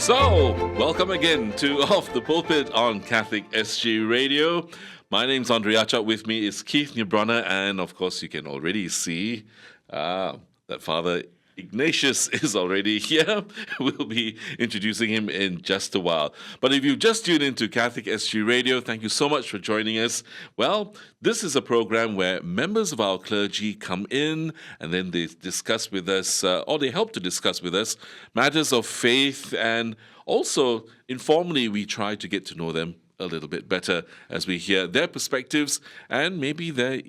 So, welcome again to Off the Pulpit on CatholicSG Radio. My name's Andriacha. With me is Keith Newbronner, and of course, you can already see that Father Ignatius is already here. We'll be introducing him in just a while. But if you just tuned into CatholicSG Radio, thank you so much for joining us. Well, this is a program where members of our clergy come in and then they discuss with us, or they help to discuss with us, matters of faith, and also informally we try to get to know them a little bit better as we hear their perspectives and maybe their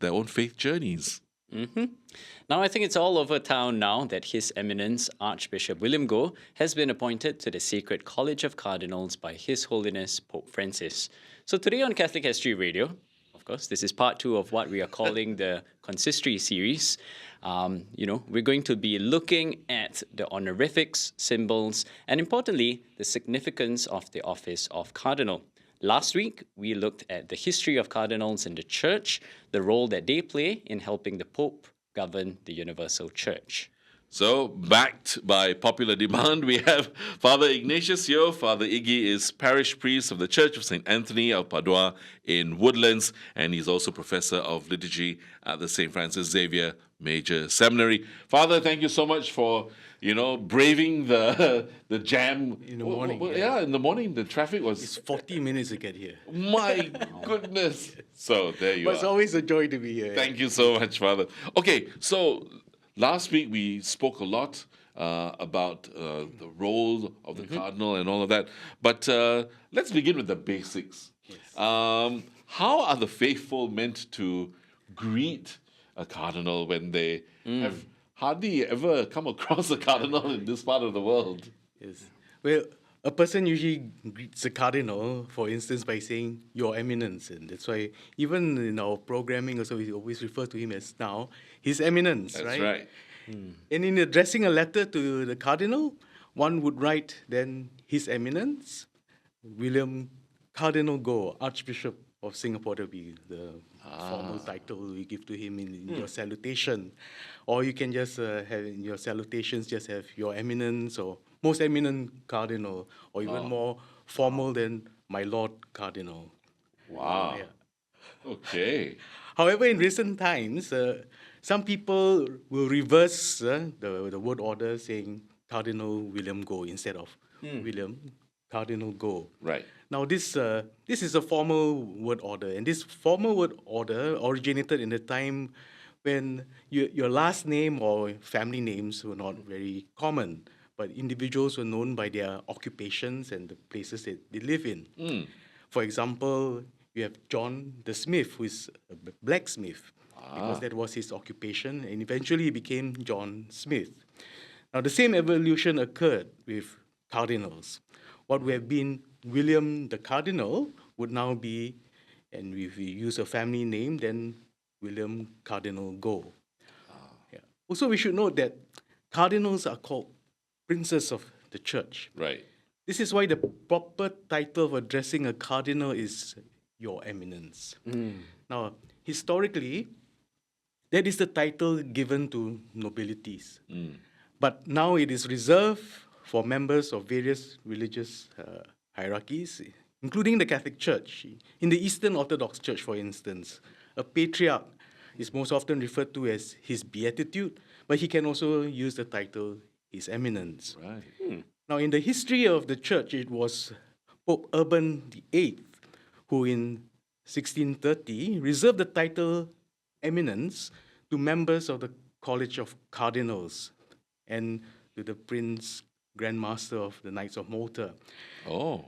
own faith journeys. Mm-hmm. Now, I think it's all over town now that His Eminence Archbishop William Goh has been appointed to the Sacred College of Cardinals by His Holiness Pope Francis. So today on CatholicSG Radio, of course, this is part 2 of what we are calling the Consistory series. We're going to be looking at the honorifics, symbols, and importantly, the significance of the office of Cardinal. Last week, we looked at the history of cardinals in the Church, the role that they play in helping the Pope govern the universal Church. So, backed by popular demand, we have Father Ignatius Yeo. Father Iggy is parish priest of the Church of St. Anthony of Padua in Woodlands, and he's also professor of liturgy at the St. Francis Xavier Major Seminary. Father, thank you so much for, braving the jam. In the morning. Yeah, in the morning, the traffic was... It's 40 minutes to get here. My goodness. So, there you But are. it's always a joy to be here. Thank you so much, Father. Okay, so last week we spoke a lot about the role of the cardinal and all of that. But let's begin with the basics. Yes. How are the faithful meant to greet a cardinal when they have hardly ever come across a cardinal in this part of the world? Yes. Well, a person usually greets a cardinal, for instance, by saying, Your Eminence. And that's why even in our programming also, we always refer to him as now, His Eminence, That's right. And in addressing a letter to the cardinal, one would write then His Eminence, William Cardinal Goh, Archbishop of Singapore. That will be the formal title we give to him in your salutation. Or you can just have in your salutations, just have Your Eminence or Most Eminent Cardinal, or even more formal than My Lord Cardinal. Wow. Yeah. Okay. However, in recent times, some people will reverse the word order, saying Cardinal William Goh instead of William Cardinal Goh. Right. Now, this is a formal word order, and this formal word order originated in the time when your last name or family names were not very common, but individuals were known by their occupations and the places that they live in. For example, you have John the Smith, who is a blacksmith, because that was his occupation, and eventually he became John Smith. Now, the same evolution occurred with cardinals. What would have been William the Cardinal would now be, and if we use a family name, then William Cardinal Goh. Yeah. Also, we should note that cardinals are called princes of the Church. Right. This is why the proper title of addressing a cardinal is Your Eminence. Now, historically, that is the title given to nobilities. But now it is reserved for members of various religious hierarchies, including the Catholic Church. In the Eastern Orthodox Church, for instance, a patriarch is most often referred to as His Beatitude, but he can also use the title His Eminence. Right. Now, in the history of the Church, it was Pope Urban VIII who in 1630 reserved the title Eminence to members of the College of Cardinals and to the Prince Grand Master of the Knights of Malta. Oh.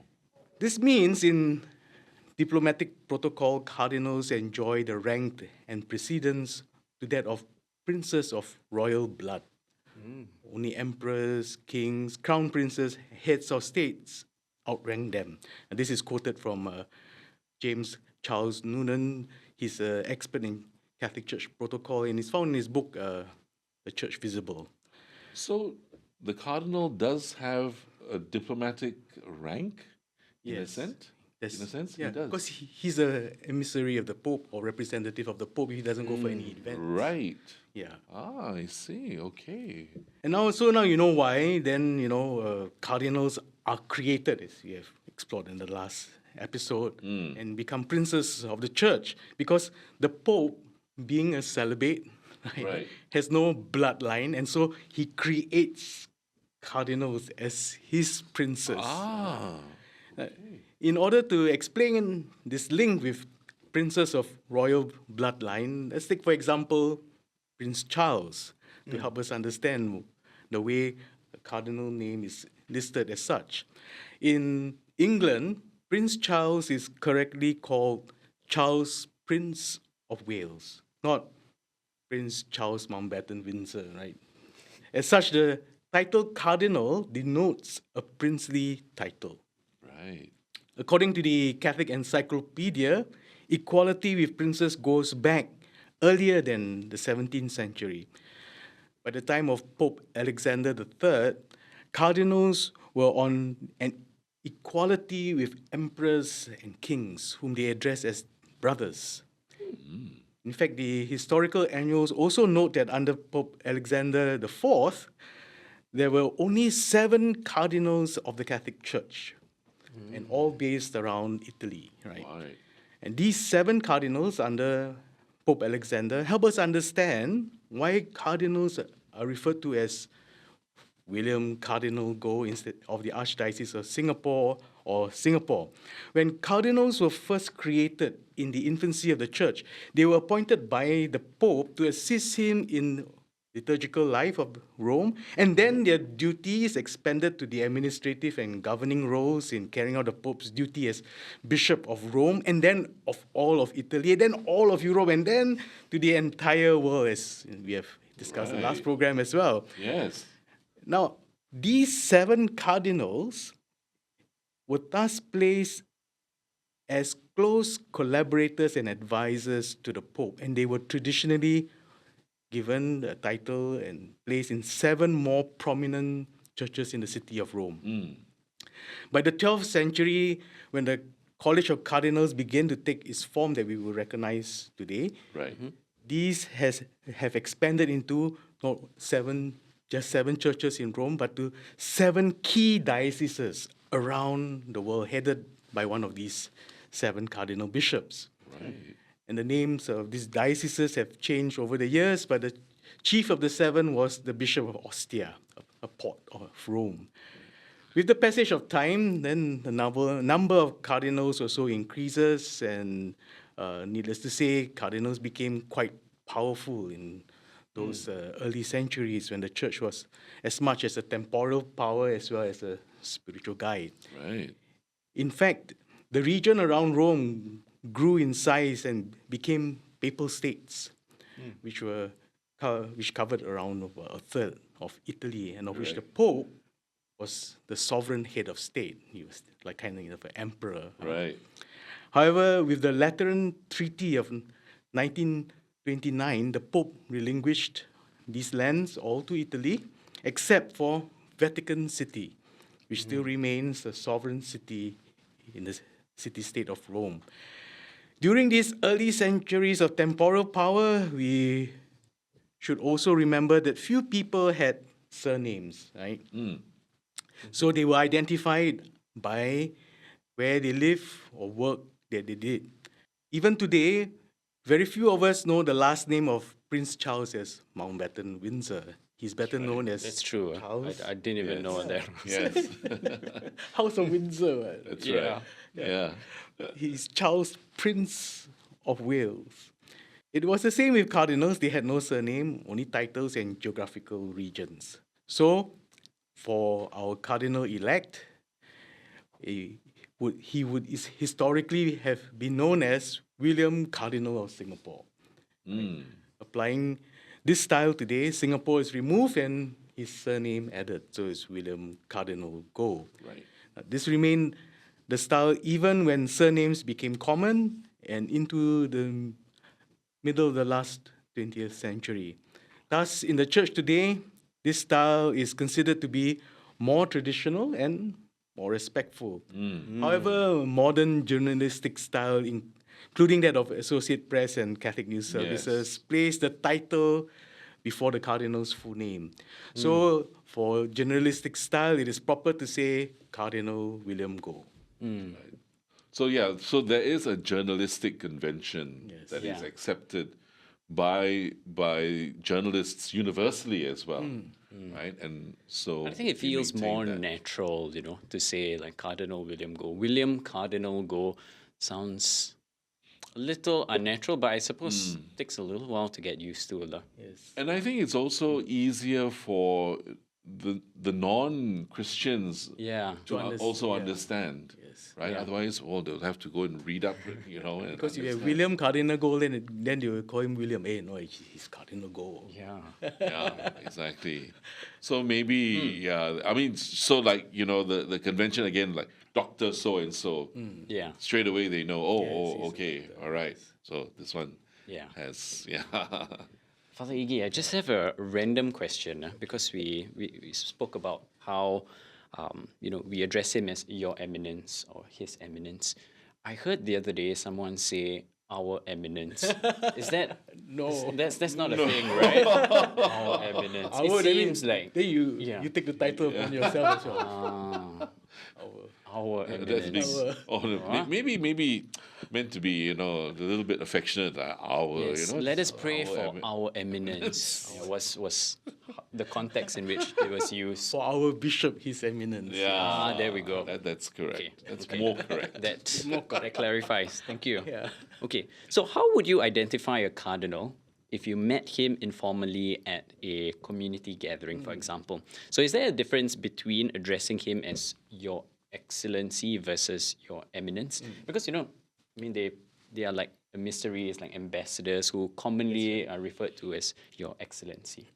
This means in diplomatic protocol, cardinals enjoy the rank and precedence to that of princes of royal blood. Only emperors, kings, crown princes, heads of states outrank them. And this is quoted from James Charles Noonan. He's an expert in Catholic Church protocol, and it's found in his book, The Church Visible. So the cardinal does have a diplomatic rank, in a sense? Yes. In a sense, Yeah, he does. because he's a emissary of the Pope or representative of the Pope. He doesn't go for any events. Right. Yeah. Ah, I see. Okay. And now you know why. Then cardinals are created, as we have explored in the last episode, and become princes of the church because the Pope, being a celibate, Right. has no bloodline, and so he creates cardinals as his princes. Ah. In order to explain this link with princes of royal bloodline, let's take, for example, Prince Charles to help us understand the way a cardinal name is listed as such. In England, Prince Charles is correctly called Charles, Prince of Wales, not Prince Charles Mountbatten Windsor, right? As such, the title cardinal denotes a princely title. Right. According to the Catholic Encyclopedia, equality with princes goes back earlier than the 17th century. By the time of Pope Alexander III, cardinals were on an equality with emperors and kings, whom they addressed as brothers. In fact, the historical annals also note that under Pope Alexander IV, there were only 7 cardinals of the Catholic Church, and all based around Italy, right? Right. And these 7 cardinals under Pope Alexander help us understand why cardinals are referred to as William Cardinal Go instead of the Archdiocese of Singapore or Singapore. When cardinals were first created in the infancy of the church, they were appointed by the Pope to assist him in liturgical life of Rome, and then their duties expanded to the administrative and governing roles in carrying out the Pope's duty as Bishop of Rome, and then of all of Italy, and then all of Europe, and then to the entire world, as we have discussed in the last Right. program as well. Yes. Now, these 7 cardinals were thus placed as close collaborators and advisors to the Pope, and they were traditionally given a title and placed in 7 more prominent churches in the city of Rome. By the 12th century, when the College of Cardinals began to take its form that we will recognize today, Right. these have expanded into not 7 churches in Rome, but to 7 key dioceses around the world, headed by one of these 7 cardinal bishops. Right. And the names of these dioceses have changed over the years, but the chief of the 7 was the Bishop of Ostia, a port of Rome. With the passage of time, then the number of cardinals also increases, and needless to say, cardinals became quite powerful in those early centuries when the church was as much as a temporal power as well as a spiritual guide. Right. In fact, the region around Rome grew in size and became papal states, which covered around a third of Italy, and of which the Pope was the sovereign head of state. He was like kind of an emperor. Right. However, with the Lateran Treaty of 1929, the Pope relinquished these lands all to Italy, except for Vatican City, which still remains a sovereign city in the city-state of Rome. During these early centuries of temporal power, we should also remember that few people had surnames, right? So they were identified by where they live or work that they did. Even today, very few of us know the last name of Prince Charles as Mountbatten Windsor. He's better known as That's true. Charles. I didn't even know that. Yes. House of Windsor. That's Yeah. right. Yeah. He's Charles, Prince of Wales. It was the same with cardinals. They had no surname, only titles and geographical regions. So, for our cardinal-elect, he would historically have been known as William Cardinal of Singapore. Applying this style today, Singapore is removed and his surname added, so it's William Cardinal Go. Right. This remained the style even when surnames became common and into the middle of the last 20th century. Thus, in the church today, this style is considered to be more traditional and more respectful. However, modern journalistic style, including that of Associate Press and Catholic News Services, place the title before the cardinal's full name. So, for journalistic style, it is proper to say Cardinal William Go. So so there is a journalistic convention that is accepted by journalists universally as well, right? And so I think it we feels maintain more that. natural, to say like Cardinal William Go. William Cardinal Go sounds a little unnatural, but I suppose takes a little while to get used to. Yes. And I think it's also easier for the non-Christians to also understand, right? Yeah. Otherwise, they'll have to go and read up, and Because you have understand. William Cardinal Go, then they will call him William. Hey, no, he's Cardinal Go. Yeah. Yeah, exactly. So maybe, I mean, so like, the convention again, like Dr. So-and-so, Yeah. straight away they know, he's okay, all right. So this one Yeah. has, Father Iggy, I just have a random question because we spoke about how, we address him as Your Eminence or His Eminence. I heard the other day someone say Our Eminence. Is that No. That's not a thing, right? Our Eminence. It seems like then you take the title upon yourself as well. Our that's Eminence. big. Maybe meant to be, a little bit affectionate. Our, Yes, let us pray our for our eminence. Was the context in which it was used. For our bishop, His Eminence. Yeah, there we go. That's correct. Okay, That's okay. more correct. That clarifies. Thank you. Yeah. Okay, so how would you identify a cardinal if you met him informally at a community gathering, for example? So is there a difference between addressing him as Your Excellency versus Your Eminence? Because, they are like a mystery, it's like ambassadors who commonly are referred to as Your Excellency.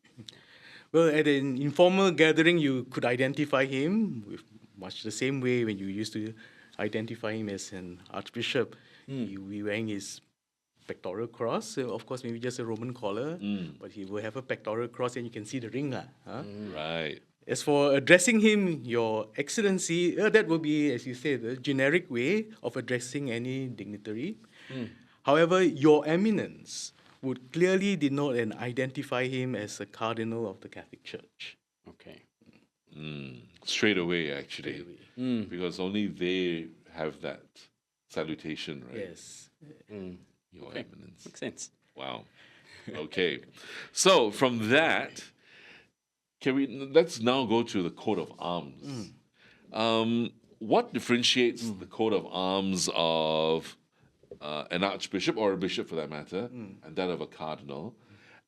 Well, at an informal gathering, you could identify him with much the same way when you used to identify him as an archbishop. He will be wearing his pectoral cross. So of course, maybe just a Roman collar, but he will have a pectoral cross and you can see the ring. Right. As for addressing him, Your Excellency, that will be, as you said, a generic way of addressing any dignitary. However, Your Eminence would clearly denote and identify him as a cardinal of the Catholic Church. Okay. Straight away, actually. Because only they have that salutation, right? Yes. Your Eminence. Makes sense. Wow. Okay. So from that, let's now go to the coat of arms. What differentiates the coat of arms of an archbishop or a bishop, for that matter, and that of a cardinal?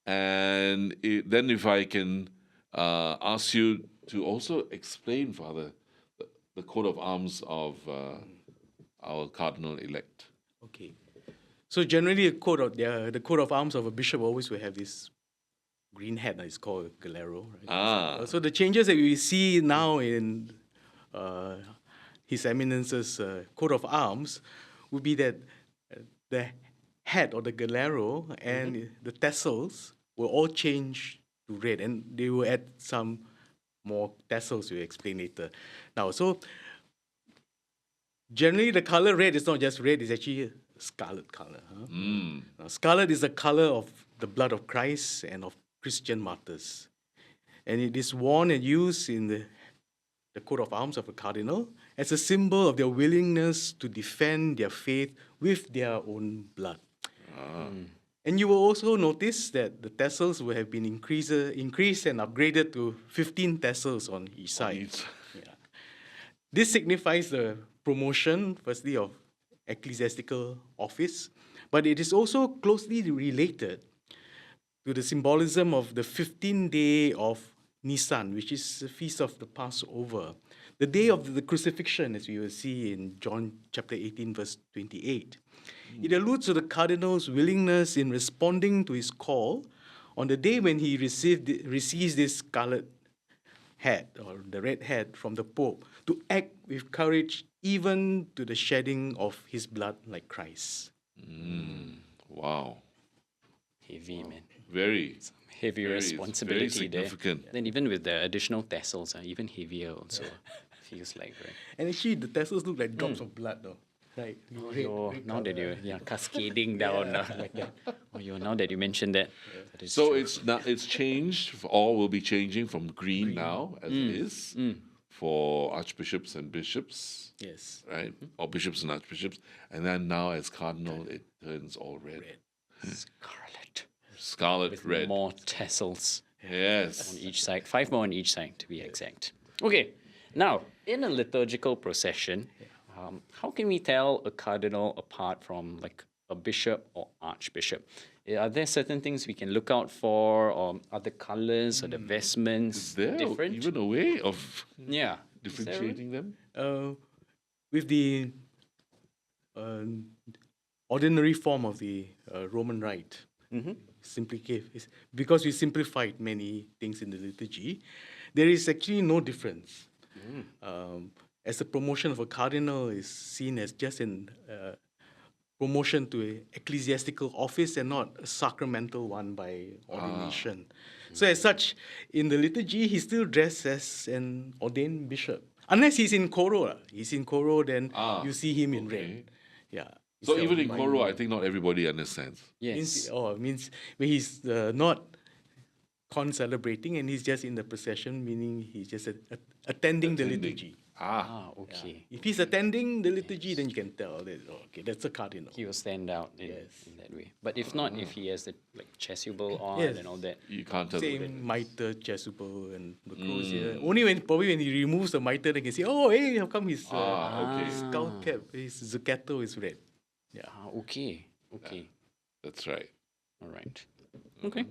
And then, if I can ask you to also explain, Father, the coat of arms of our cardinal elect. Okay. So generally, the coat of arms of a bishop always will have this green hat. It's called a galero. Right? So the changes that we see now in His Eminence's coat of arms would be that the hat or the galero and the tassels will all change to red, and they will add some more tassels. We'll explain later. Now, so generally the color red is not just red; it's actually a scarlet color. Now, scarlet is the color of the blood of Christ and of Christian martyrs, and it is worn and used in the coat of arms of a cardinal as a symbol of their willingness to defend their faith with their own blood. And you will also notice that the tassels will have been increased and upgraded to 15 tassels on each side. This signifies the promotion, firstly, of ecclesiastical office, but it is also closely related to the symbolism of the 15th day of Nisan, which is the feast of the Passover, the day of the crucifixion, as we will see in John chapter 18, verse 28. It alludes to the cardinal's willingness in responding to his call on the day when he receives this scarlet hat or the red hat from the Pope to act with courage even to the shedding of his blood like Christ. Wow. Heavy, man. Very. Heavy Very responsibility there. significant. Then even with the additional tassels, even heavier also. Feels like, right? And actually, the tassels look like drops of blood, though. Right? Now that you're cascading down like that. Now that you mentioned that. That is So true. it's changed. All will be changing from green now, as it is, for archbishops and bishops, Yes. right? Or bishops and archbishops. And then now, as cardinal, it turns all red. Scarlet. Scarlet With red. more tassels Yes. on each side. 5 more on each side, to be exact. Okay. Now, in a liturgical procession, how can we tell a cardinal apart from like a bishop or archbishop? Are there certain things we can look out for, or are the colors or the vestments Is there different? even a way of Yeah. Is there a way? differentiating them? With the ordinary form of the Roman Rite, because we simplified many things in the liturgy, there is actually no difference. As the promotion of a cardinal is seen as just an promotion to an ecclesiastical office and not a sacramental one by ordination. So as such, in the liturgy, he's still dressed as an ordained bishop. Unless he's in coro. He's in coro, then you see him in red. Yeah. So Instead even of in my- Coro, I think not everybody understands. Yes. means when he's not con-celebrating and he's just in the procession, meaning he's just attending the liturgy. Okay. If he's attending the liturgy, then you can tell that, okay, that's a cardinal. He will stand out in that way. But if not, if he has the chasuble on Yes. and all that, You can't tell. Same mitre, chasuble, and the crozier. Only when he removes the mitre, they can see, oh, hey, how come his okay. skull cap, his zucchetto is red. Yeah. okay. That's right. All right. Okay.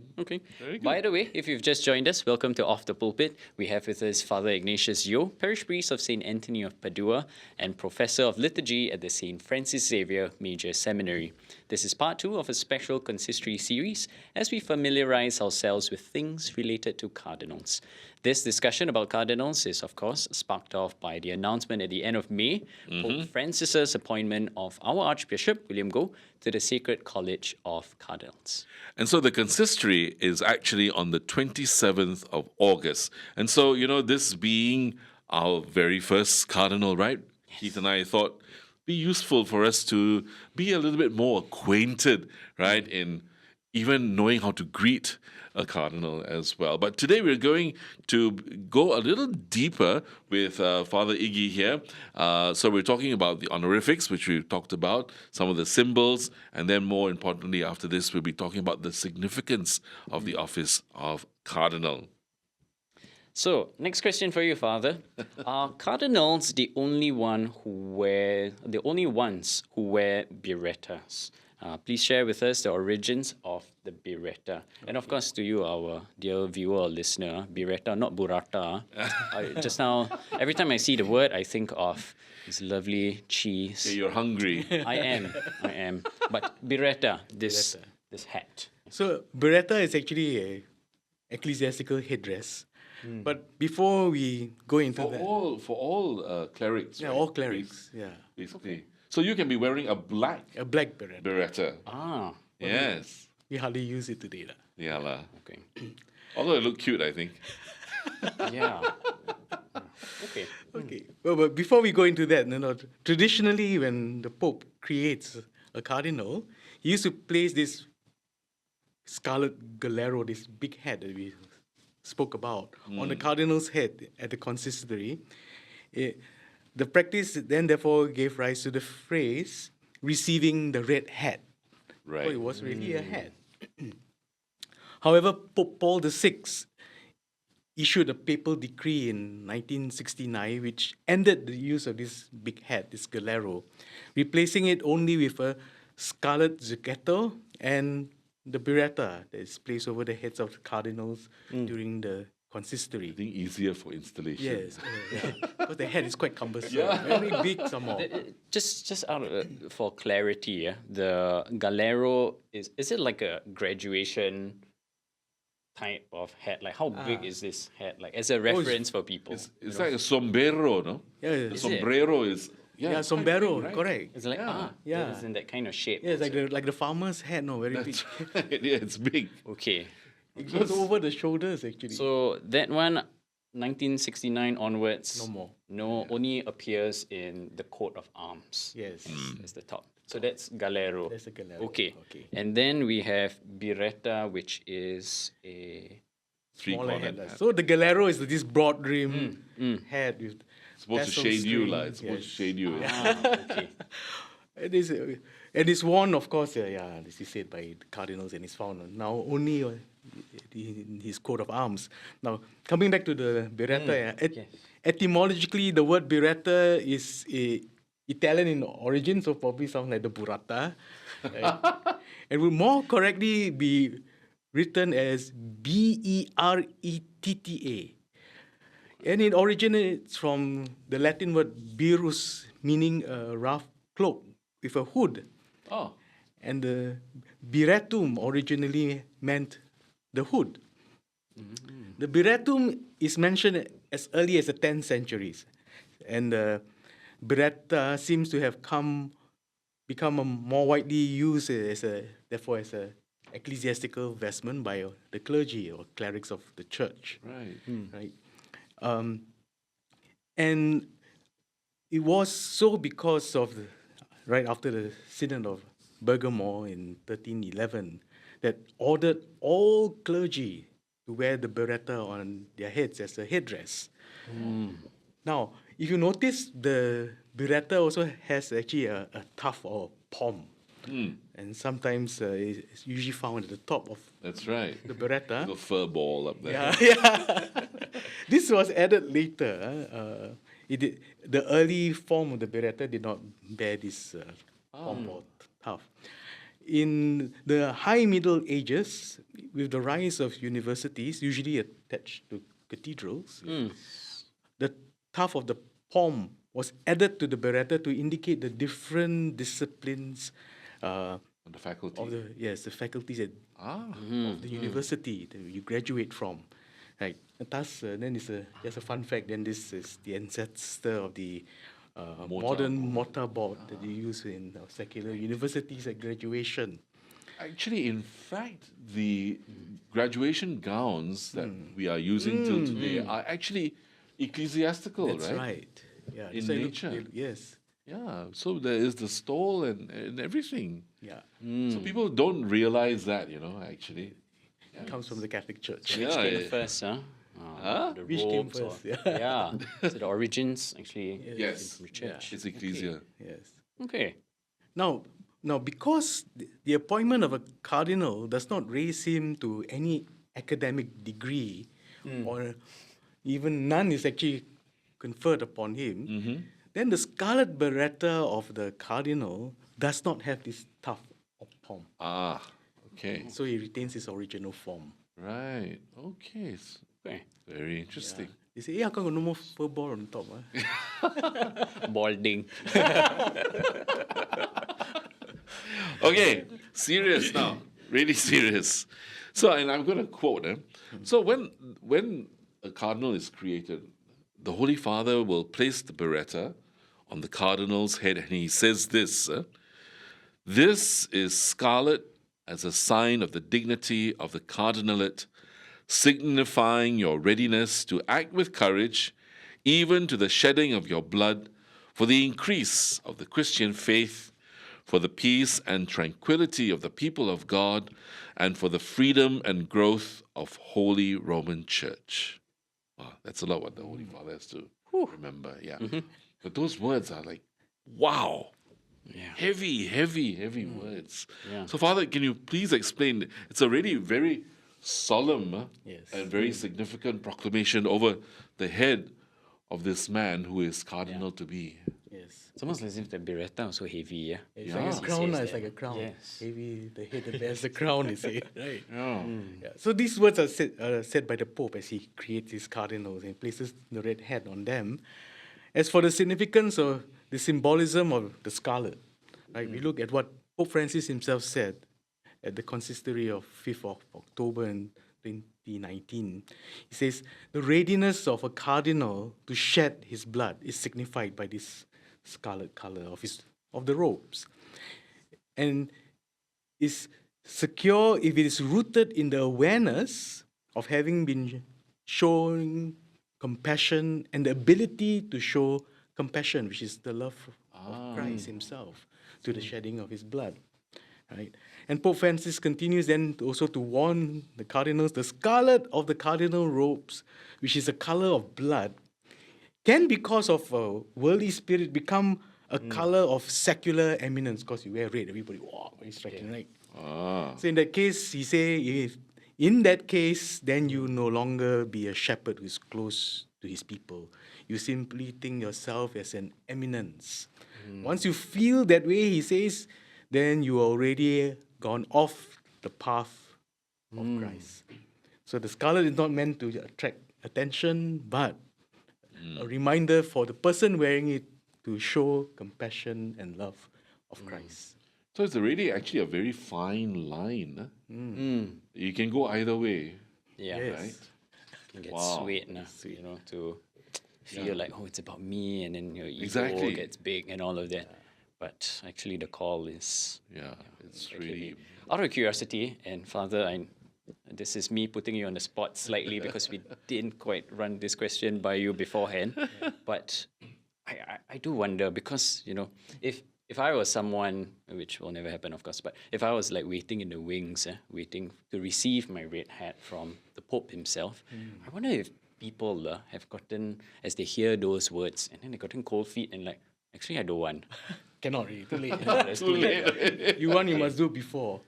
Very good. By the way, if you've just joined us, welcome to Off the Pulpit. We have with us Father Ignatius Yeo, Parish Priest of St. Anthony of Padua and Professor of Liturgy at the St. Francis Xavier Major Seminary. This is part 2 of a special consistory series as we familiarize ourselves with things related to cardinals. This discussion about cardinals is, of course, sparked off by the announcement at the end of May, Pope Francis's appointment of our Archbishop, William Goh, to the Sacred College of Cardinals. And so the consistory is actually on the 27th of August. And so, this being our very first cardinal, right? Yes. Keith and I thought be useful for us to be a little bit more acquainted, right, in even knowing how to greet a cardinal as well. But today we're going to go a little deeper with Father Iggy here. So we're talking about the honorifics, which we've talked about, some of the symbols, and then more importantly, after this, we'll be talking about the significance of the office of cardinal. So, next question for you, Father. Are cardinals the only ones who wear berettas? Please share with us the origins of the beretta. And of course, to you, our dear viewer or listener, beretta, not burrata. Just now, every time I see the word, I think of this lovely cheese. Okay, you're hungry. I am. But beretta, this hat. So beretta is actually a ecclesiastical headdress. But before we go into that, For all clerics, yeah, right? all clerics, yeah, Basically. So you can be wearing a black a black beretta. beretta. Yes. We hardly use it today, lah. Yeah, lah. Okay. Although it looked cute, I think. Yeah. Okay. Okay. Well, but before we go into that, traditionally when the Pope creates a cardinal, he used to place this scarlet galero, this big hat that we spoke about, on the cardinal's head at the consistory. The practice then therefore gave rise to the phrase, receiving the red hat. Right. So it was really a hat. However, Pope Paul VI issued a papal decree in 1969 which ended the use of this big hat, this galero, replacing it only with a scarlet zucchetto and the beretta that is placed over the heads of the cardinals during the consistory. I think easier for installation. Yes, because the head is quite cumbersome, very big some more. Just out for clarity, the galero is it like a graduation type of hat? Like how big is this hat? Like as a reference for people. It's like a sombrero, no? Yeah, The sombrero is... yeah, it's sombrero, quite big, right? correct. It's like yeah. it's in that kind of shape. Yeah, it's like the farmer's hat, no, very big. That's right. Yeah, it's big. Okay. It goes over the shoulders actually. So that one, 1969 onwards, No more. only appears in the coat of arms. Yes. That's the top. So that's galero. That's a galero. Okay. Okay. And then we have beretta, which is a Smaller Three-cornered head. hat. So the galero is this broad rim hat with Supposed to tassel shade you, string. It's supposed to shade you. okay. It is worn, of course, this is said by the cardinals and is found now only in his coat of arms. Now, coming back to the beretta, yes. etymologically, the word beretta is Italian in origin, so probably sounds like the burrata. It would more correctly be written as beretta. And it originates from the Latin word berus, meaning a rough cloak with a hood. Oh, And the berettum originally meant the hood. The berettum is mentioned as early as the 10th centuries. And the beretta seems to have become a more widely used as a ecclesiastical vestment by the clergy or clerics of the church. right. Right? And it was so because of right after the Synod of Bergamo in 1311 that ordered all clergy to wear the beretta on their heads as a headdress. Now, if you notice, the beretta also has actually a tuft or pom. And sometimes it's usually found at the top of That's right. the beretta. Little fur ball up there. Yeah. This was added later. The early form of the beretta did not bear this pomp or tuft. In the High Middle Ages, with the rise of universities, usually attached to cathedrals, the tuft of the pom was added to the beretta to indicate the different disciplines The faculty. of the faculties of the university that you graduate from. Right. And thus, then it's just a fun fact. Then this is the ancestor of the modern mortarboard that you use in secular universities at graduation. Actually, in fact, the graduation gowns that we are using till today are actually ecclesiastical, That's right? right. Yeah. In so nature. Yes. Yeah, so there is the stole and everything. Yeah. So people don't realize that, actually. It comes from the Catholic Church. Which Yeah, came yeah. first, huh? The Which came robes or- first, yeah. yeah. So the origins actually Yes. came from the church. It's ecclesia. Yes. Okay. Now, because the appointment of a cardinal does not raise him to any academic degree, or even none is actually conferred upon him, then the scarlet beretta of the cardinal does not have this tuft or pom. Ah, okay. So he retains his original form. Right. Okay. Okay. Very interesting. They say, how come got no more fur ball on top? Balding. Okay, serious now. Really serious. So, and I'm going to quote him. So when a cardinal is created, the Holy Father will place the beretta on the cardinal's head, and he says this, "This is scarlet as a sign of the dignity of the cardinalate, signifying your readiness to act with courage, even to the shedding of your blood, for the increase of the Christian faith, for the peace and tranquility of the people of God, and for the freedom and growth of Holy Roman Church." Wow, that's a lot what the Holy Father has to remember. Yeah. But those words are like, wow. Yeah. Heavy words. Yeah. So, Father, can you please explain? It's a really very solemn Yes. and very significant proclamation over the head of this man who is cardinal to be. Yes. It's almost as if the beretta was so heavy, yeah? It's Yeah. like a crown. Says It's that. like a crown. Yes. Maybe the head that bears the crown, you say, right? Yeah. Yeah. So these words are said by the Pope as he creates his cardinals and places the red hat on them. As for the significance of the symbolism of the scarlet, right? We look at what Pope Francis himself said at the consistory of 5th of October in 2019. He says, the readiness of a cardinal to shed his blood is signified by this scarlet color of the robes, and is secure if it is rooted in the awareness of having been shown compassion and the ability to show compassion, which is the love of Christ himself to the shedding of his blood. Right? And Pope Francis continues then also to warn the cardinals, the scarlet of the cardinal robes, which is the color of blood, can, because of a worldly spirit, become a color of secular eminence. Because you wear red, everybody, wow, very striking, right? So in that case, he say, if in that case, then you no longer be a shepherd who is close to his people. You simply think yourself as an eminence. Once you feel that way, he says, then you are already gone off the path of Christ. So the scarlet is not meant to attract attention, but a reminder for the person wearing it to show compassion and love of Christ. So it's really actually a very fine line. You can go either way. Yeah. Yes. Right? Can get Wow. sweet, to feel like, oh, it's about me, and then your ego Exactly. gets big and all of that. But actually, the call is Yeah, it's like really... heavy. Out of curiosity, and Father, this is me putting you on the spot slightly because we didn't quite run this question by you beforehand. But I do wonder because, if I was someone, which will never happen, of course, but if I was like waiting in the wings, waiting to receive my red hat from the Pope himself, I wonder if people have gotten, as they hear those words, and then they gotten cold feet and like, actually, I don't want. Cannot really, too late. It's too late. You want, you must do before.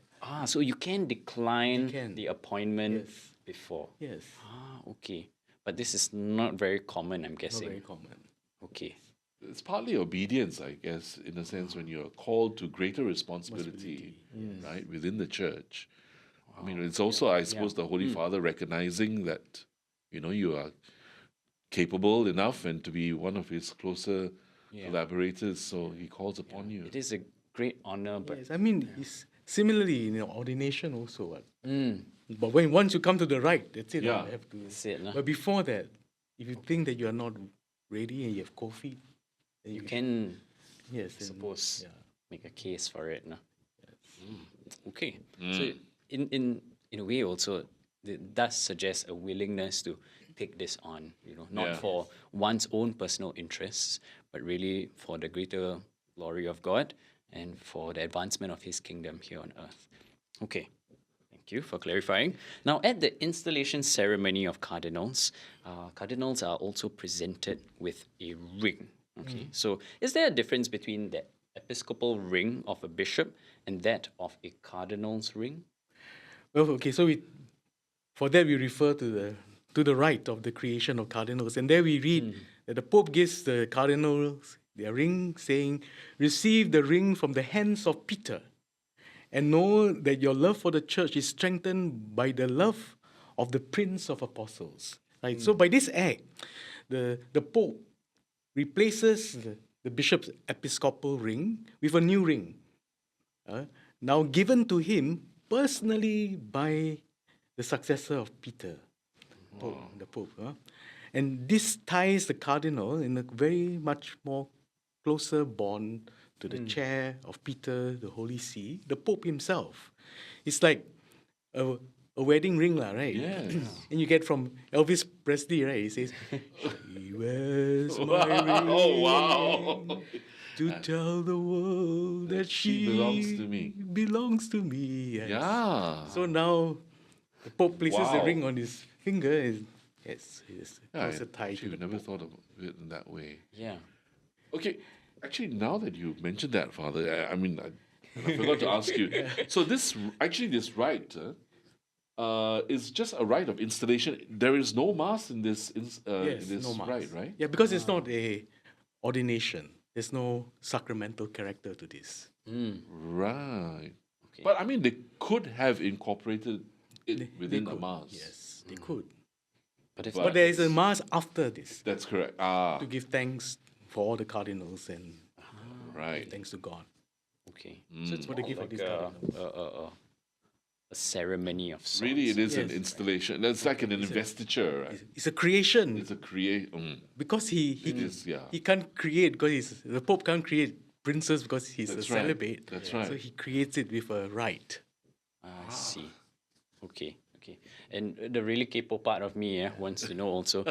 So you can decline You can. the appointment Yes. before. Yes, Okay. But this is not very common, I'm not guessing. very common. Okay. It's partly obedience, I guess, in a sense, when you're called to greater responsibility, right, within the church. I mean, it's also, I suppose, the Holy Father recognizing that, you are capable enough and to be one of his closer collaborators, so he calls upon you. It is a great honor, but Yes, I mean, it's similarly in ordination also. What? But once you come to the rite, that's it. Yeah. You have to. That's it, But before that, if you think that you are not ready and you have cold feet, then you can, yes, I then, suppose, yeah. make a case for it. No? Okay. So in a way also, it does suggest a willingness to take this on, not Yeah. for one's own personal interests, but really for the greater glory of God and for the advancement of his kingdom here on earth. Okay. Thank you for clarifying. Now, at the installation ceremony of cardinals, cardinals are also presented with a ring. Okay, so is there a difference between the episcopal ring of a bishop and that of a cardinal's ring? Well, okay, so for that we refer to the rite of the creation of cardinals, and there we read that the Pope gives the cardinals their ring, saying, "Receive the ring from the hands of Peter, and know that your love for the church is strengthened by the love of the Prince of Apostles." Right. So by this act, the Pope replaces the bishop's episcopal ring with a new ring, now given to him personally by the successor of Peter, the Pope. And this ties the cardinal in a very much more closer bond to the chair of Peter, the Holy See, the Pope himself. It's like a wedding ring, right? Yes. And you get from Elvis Presley, right? He says, "She wears my ring Oh, wow. to tell the world that she belongs to me." Belongs to me. Yes. Yeah. So now the Pope places the Wow. ring on his finger. And yes, it's Yeah, closer tied to actually, the never Pope. thought of it in that way. Yeah. Okay, actually, now that you mentioned that, Father, I forgot to ask you. So this rite is just a rite of installation. There is no mass in this Yes, in this no mass. rite, right? Yeah, because it's not a ordination. There's no sacramental character to this. Right. Okay. But they could have incorporated it They within the could. mass. Yes, they could. But if But there is a mass after this That's correct. to give thanks for all the cardinals and Right. thanks to God. okay, So it's for the gift of like these cardinals. a ceremony of sorts. Really, it is an Yes. installation. That's like an investiture, right? It's a creation It's a create. because he It is, yeah. he can't create because the Pope can't create princes because he's That's a right. celibate. That's So right. he creates it with a rite. I see. Okay. Okay. And the really capo part of me wants to know also,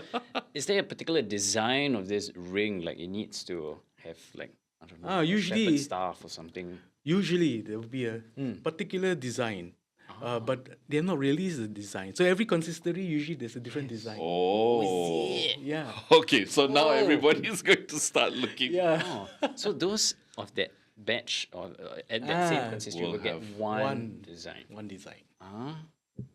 is there a particular design of this ring? Like it needs to have like, I don't know, a usually- shepherd's staff or something. Usually there will be a particular design, but they're not released the design. So every consistory usually there's a different design. Oh. Yeah. Okay, so now everybody's going to start looking. Yeah. Oh, so those of that batch or at that same consistory will will get have one design. One design. Ah,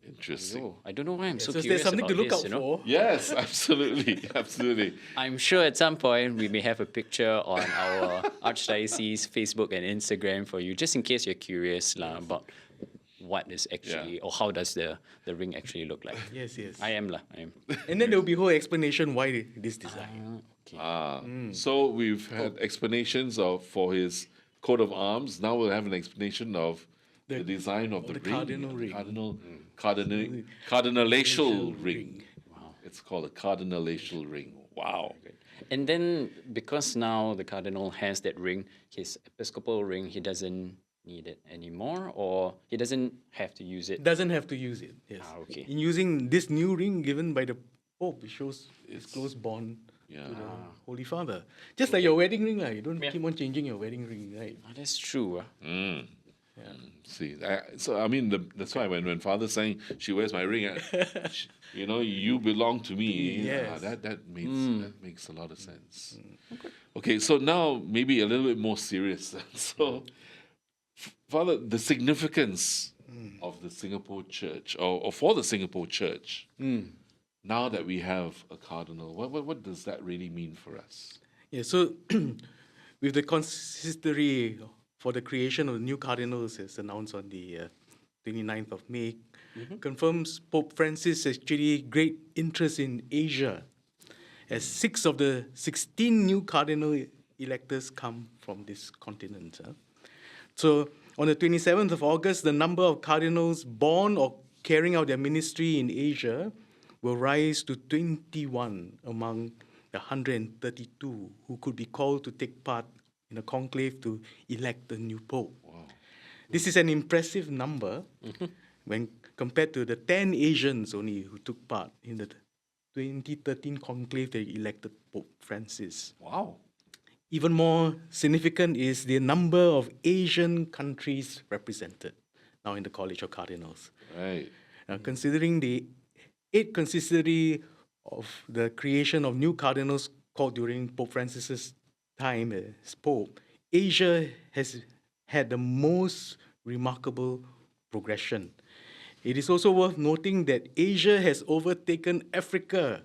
Interesting. oh, I don't know why I'm so So curious there's something about to look this, out you know? for. Yes, absolutely, absolutely. I'm sure at some point we may have a picture on our Archdiocese Facebook and Instagram for you, just in case you're curious about what is actually, or how does the ring actually look like. Yes, yes. I am. I am. And then there will be whole explanation why this design. Okay. So we've had explanations for his coat of arms. Now we'll have an explanation of the design of the ring. cardinal ring. Cardinalatial ring. Wow. It's called a cardinalatial ring. Wow. And then because now the cardinal has that ring, his episcopal ring, he doesn't need it anymore, or he doesn't have to use it. Doesn't have to use it. Yes. Okay. In using this new ring given by the Pope, it shows his close bond to the Holy Father. Just like your wedding ring, you don't keep on changing your wedding ring, right? Oh, that's true. See, so I mean, that's why when Father's saying she wears my ring, you belong to me. Yes. That makes a lot of sense. Okay, so now maybe a little bit more serious. Then. So, Father, the significance of the Singapore Church, or for the Singapore Church, now that we have a cardinal, what does that really mean for us? Yeah, so with the consistory for the creation of new cardinals as announced on the 29th of May, confirms Pope Francis actually great interest in Asia, as 6 of the 16 new cardinal electors come from this continent. So on the 27th of August, the number of cardinals born or carrying out their ministry in Asia will rise to 21 among the 132 who could be called to take part in a conclave to elect the new Pope. Wow. This is an impressive number when compared to the 10 Asians only who took part in the 2013 conclave that elected Pope Francis. Wow. Even more significant is the number of Asian countries represented now in the College of Cardinals. Right. Now, considering the 8th consistory of the creation of new cardinals called during Pope Francis's time as Pope, Asia has had the most remarkable progression. It is also worth noting that Asia has overtaken Africa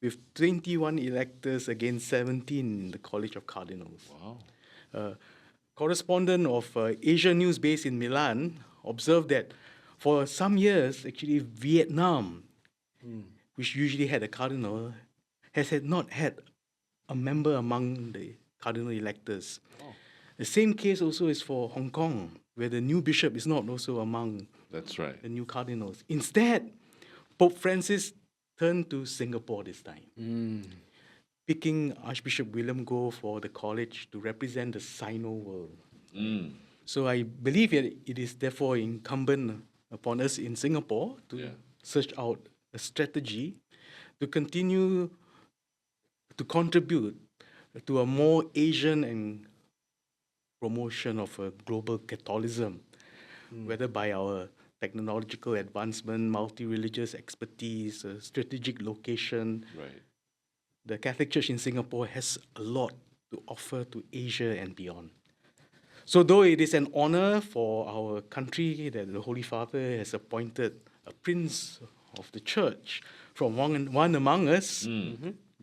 with 21 electors against 17 in the College of Cardinals. Wow. Correspondent of Asia News based in Milan observed that for some years, actually Vietnam, which usually had a cardinal, has not had a member among the cardinal electors. The same case also is for Hong Kong, where the new bishop is not also among That's right. the new cardinals. Instead, Pope Francis turned to Singapore this time, picking Archbishop William Goh for the college to represent the Sino world. So I believe it is therefore incumbent upon us in Singapore to search out a strategy to continue to contribute to a more Asian and promotion of a global Catholicism, whether by our technological advancement, multi-religious expertise, strategic location. Right. The Catholic Church in Singapore has a lot to offer to Asia and beyond. So though it is an honor for our country that the Holy Father has appointed a prince of the church from one among us,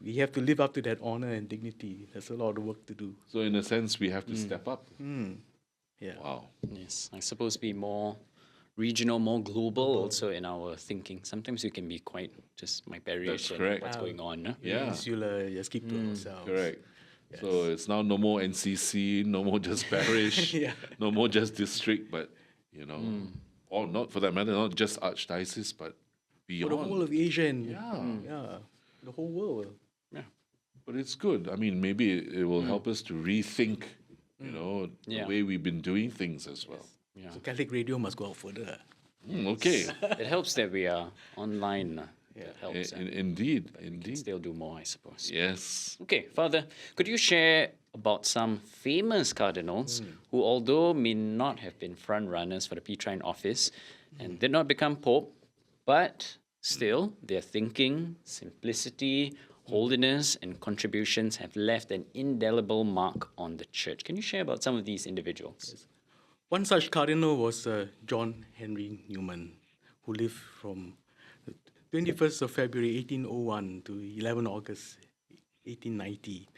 we have to live up to that honor and dignity. There's a lot of work to do. So in a sense, we have to step up. Yeah. Wow. Yes, I suppose be more regional, more global also in our thinking. Sometimes we can be quite just my parish That's and correct. what's going on. No? Yeah. Insular, just keep to ourselves. Correct. So it's now no more NCC, no more just parish, no more just district, but or not for that matter, not just Archdiocese, but For beyond. the whole of Asia and Yeah. the whole world. But it's good. I mean, maybe it will help us to rethink, the way we've been doing things as well. Yeah. So Catholic Radio must go out further. Okay. It helps that we are online. That helps. Indeed. We can Indeed. still do more, I suppose. Yes. Okay, Father, could you share about some famous cardinals who, although may not have been front runners for the Petrine office and did not become pope, but still their thinking, simplicity, holiness, and contributions have left an indelible mark on the church? Can you share about some of these individuals? One such cardinal was John Henry Newman, who lived from 21st of February 1801 to 11 August 1890.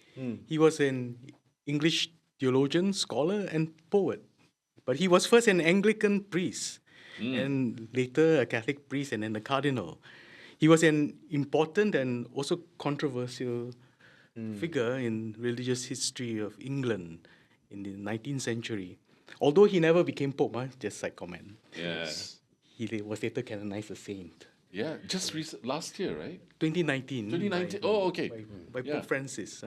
He was an English theologian, scholar, and poet. But he was first an Anglican priest, and later a Catholic priest, and then a cardinal. He was an important and also controversial figure in religious history of England in the 19th century. Although he never became pope, just side comment. Yes. He was later canonized a saint. Yeah. Just last year, right? 2019. 2019. Oh, okay. By Yeah. Pope Francis.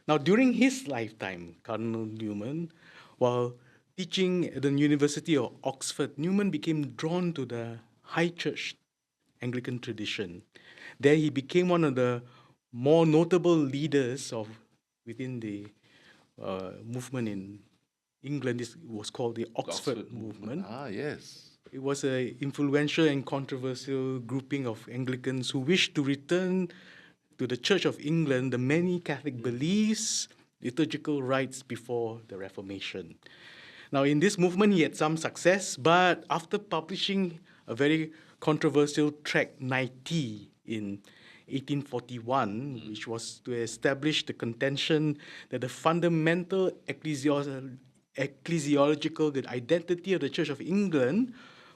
Now, during his lifetime, Cardinal Newman, while teaching at the University of Oxford, Newman became drawn to the High Church Anglican tradition. There he became one of the more notable leaders within the movement in England. This was called the Oxford movement. Ah, yes. It was an influential and controversial grouping of Anglicans who wished to return to the Church of England the many Catholic beliefs, liturgical rites before the Reformation. Now, in this movement, he had some success, but after publishing a very controversial tract 90 in 1841, which was to establish the contention that the fundamental ecclesiological identity of the Church of England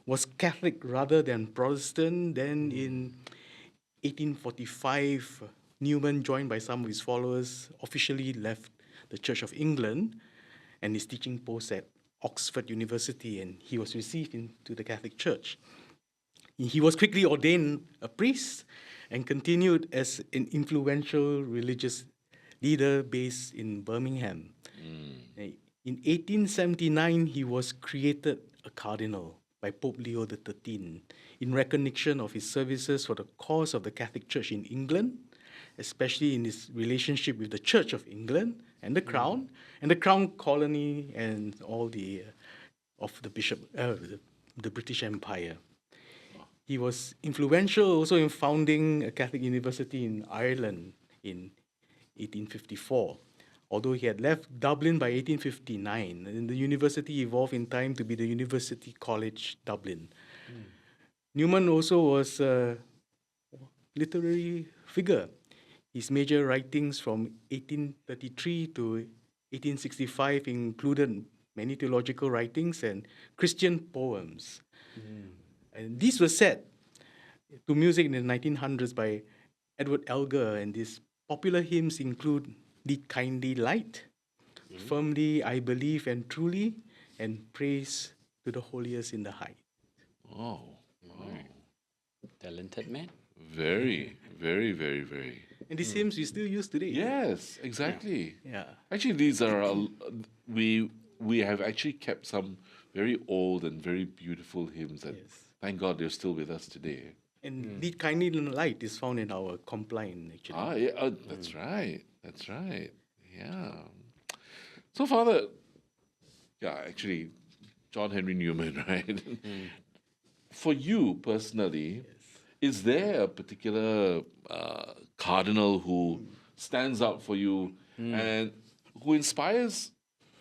was Catholic rather than Protestant. Then in 1845, Newman, joined by some of his followers, officially left the Church of England and his teaching post at Oxford University, and he was received into the Catholic Church. He was quickly ordained a priest and continued as an influential religious leader based in Birmingham. In 1879, he was created a cardinal by Pope Leo XIII in recognition of his services for the cause of the Catholic Church in England, especially in his relationship with the Church of England and the Crown, and the Crown Colony and all the the British Empire. He was influential also in founding a Catholic university in Ireland in 1854. Although he had left Dublin by 1859, and the university evolved in time to be the University College Dublin. Newman also was a literary figure. His major writings from 1833 to 1865 included many theological writings and Christian poems. And these were set to music in the 1900s by Edward Elgar, and these popular hymns include Lead Kindly Light, Firmly I Believe and Truly, and Praise to the Holiest in the High. Oh, Talented man. very, very, very, very. And these hymns we still use today. Yes, exactly. Yeah. Actually, these are we have actually kept some very old and very beautiful hymns that, thank God, they're still with us today. And Lead Kindly Light is found in our compline, actually. Ah, yeah, that's right. That's right. Yeah. So, Father, actually, John Henry Newman, right? For you personally, is there a particular cardinal who stands out for you and who inspires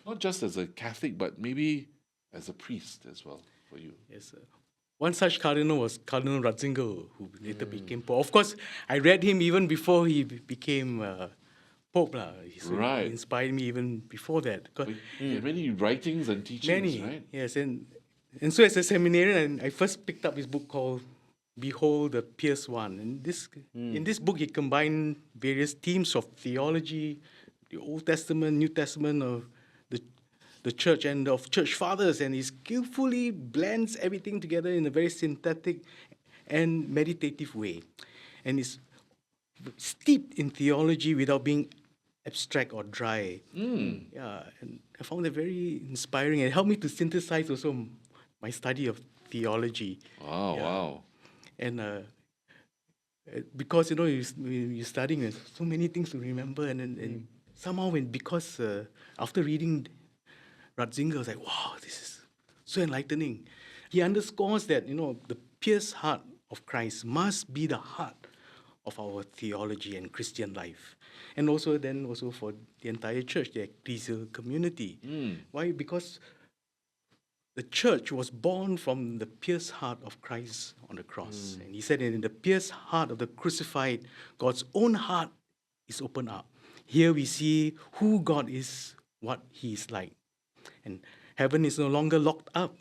not just as a Catholic, but maybe as a priest as well for you? Yes, sir. One such cardinal was Cardinal Ratzinger, who later became Pope. Of course, I read him even before he became Pope. So he inspired me even before that. He had many writings and teachings, right? Yes. And so as a seminarian, I first picked up his book called Behold the Pierced One. And in this book, he combined various themes of theology, the Old Testament, New Testament, of the church and of church fathers, and he skillfully blends everything together in a very synthetic and meditative way. And is steeped in theology without being abstract or dry. Yeah, and I found it very inspiring. It helped me to synthesize also my study of theology. Wow, wow. And because you're studying, there's so many things to remember, and somehow because after reading Ratzinger, I was like, wow, this is so enlightening. He underscores that the pierced heart of Christ must be the heart of our theology and Christian life, and also for the entire church, the ecclesial community. Why? Because the church was born from the pierced heart of Christ on the cross. And he said, in the pierced heart of the crucified, God's own heart is opened up. Here we see who God is, what he is like. And heaven is no longer locked up,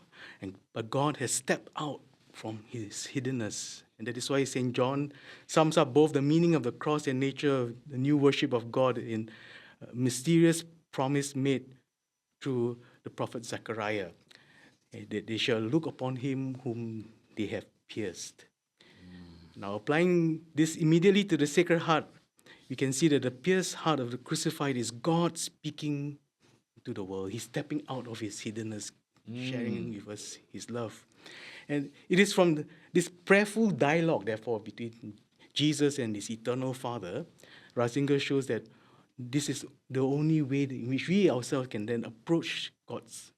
but God has stepped out from his hiddenness. And that is why St. John sums up both the meaning of the cross and nature of the new worship of God in a mysterious promise made through the prophet Zechariah. That they shall look upon him whom they have pierced. Now, applying this immediately to the Sacred Heart, we can see that the pierced heart of the crucified is God speaking to the world. He's stepping out of his hiddenness, sharing with us his love. And it is from this prayerful dialogue, therefore, between Jesus and his eternal Father, Ratzinger shows that this is the only way in which we ourselves can then approach God's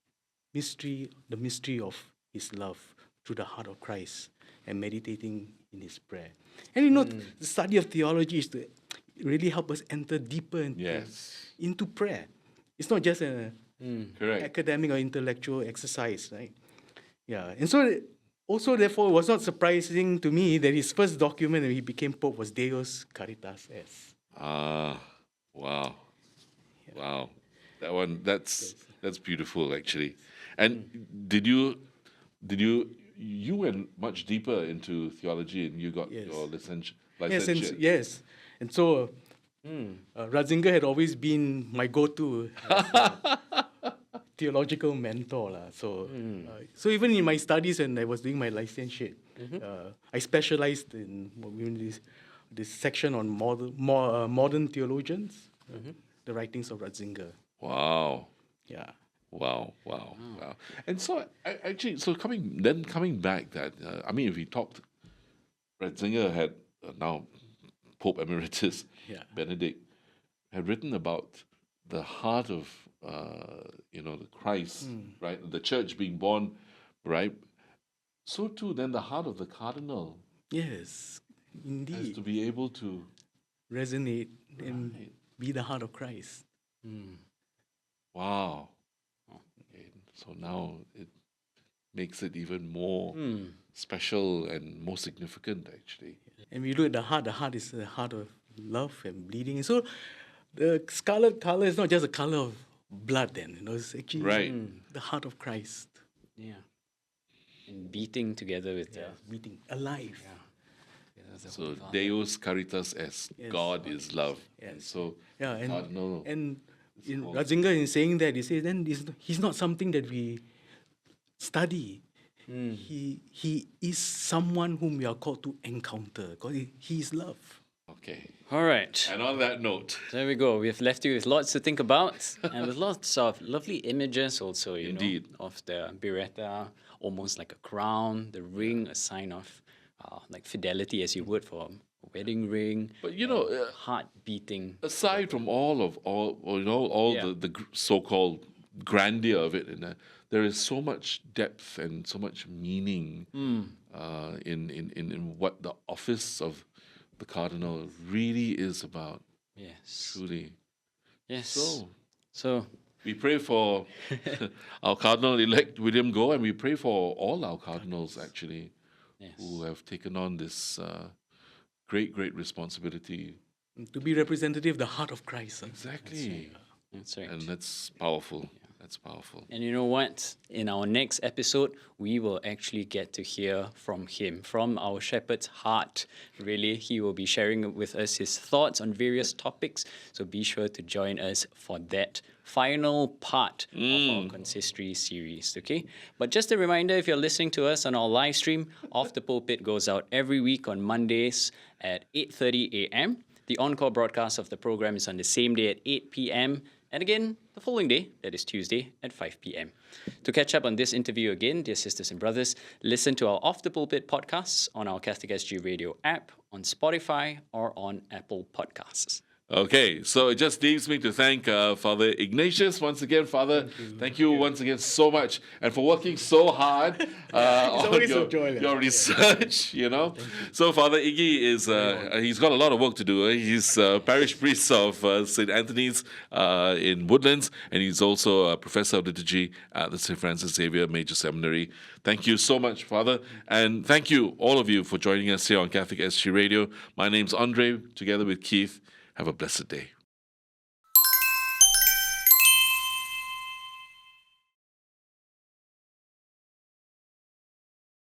mystery, the mystery of his love through the heart of Christ, and meditating in his prayer. And the study of theology is to really help us enter deeper into prayer. It's not just an academic or intellectual exercise, right? Yeah, and so also, therefore, it was not surprising to me that his first document when he became Pope was Deus Caritas Est. Wow. Wow. That one, that's beautiful, actually. And did you went much deeper into theology, and you got your licentiate? Yes. And so Ratzinger had always been my go-to theological mentor. So even in my studies when I was doing my licentiate, I specialized in this section on modern theologians, the writings of Ratzinger. Wow. Yeah. Wow. And so, coming back, that if we talked, Ratzinger had now Pope Emeritus Benedict had written about the heart of the Christ, right? The Church being born, right? So too, then the heart of the Cardinal, yes, indeed, has to be able to resonate and be the heart of Christ. Wow. Okay. So now it makes it even more special and more significant, actually. And we look at the heart is the heart of love and bleeding. So the scarlet color is not just a color of blood then, it's actually the heart of Christ. Yeah. And beating together with beating, alive. So Deus Caritas Est, God is love. Yes. And so Cardinal, and in Ratzinger, in saying that, he says then he's not something that we study. He is someone whom we are called to encounter, because he is love. Okay. All right. And on that note, there we go. We've left you with lots to think about, and with lots of lovely images also, Indeed. Of the beretta, almost like a crown, the ring, a sign of like fidelity, as you would for a wedding ring. But heart beating. Aside from all the so-called grandeur of it, there is so much depth and so much meaning in what the office of the Cardinal really is about. Yes. Truly. Yes. So we pray for our Cardinal-elect William Goh, and we pray for all our Cardinals, actually, who have taken on this great responsibility. To be representative of the heart of Christ. Exactly. That's right. And that's powerful. Yeah. That's powerful. And you know what? In our next episode, we will actually get to hear from him, from our shepherd's heart. Really, he will be sharing with us his thoughts on various topics. So be sure to join us for that final part of our consistory series, okay? But just a reminder, if you're listening to us on our live stream, Off the Pulpit goes out every week on Mondays at 8:30 a.m. The encore broadcast of the program is on the same day at 8 p.m. and again the following day, that is Tuesday at 5 p.m. To catch up on this interview again, dear sisters and brothers, listen to our Off the Pulpit podcasts on our CatholicSG Radio app, on Spotify, or on Apple Podcasts. Okay, so it just leaves me to thank Father Ignatius once again. Father, thank you once again so much, and for working so hard on always a joy, your research, you know. So Father Iggy is, he's got a lot of work to do. He's parish priest of St. Anthony's in Woodlands, and he's also a professor of liturgy at the St. Francis Xavier Major Seminary. Thank you so much, Father, and thank you, all of you, for joining us here on CatholicSG Radio. My name's Andre, together with Keith. Have a blessed day.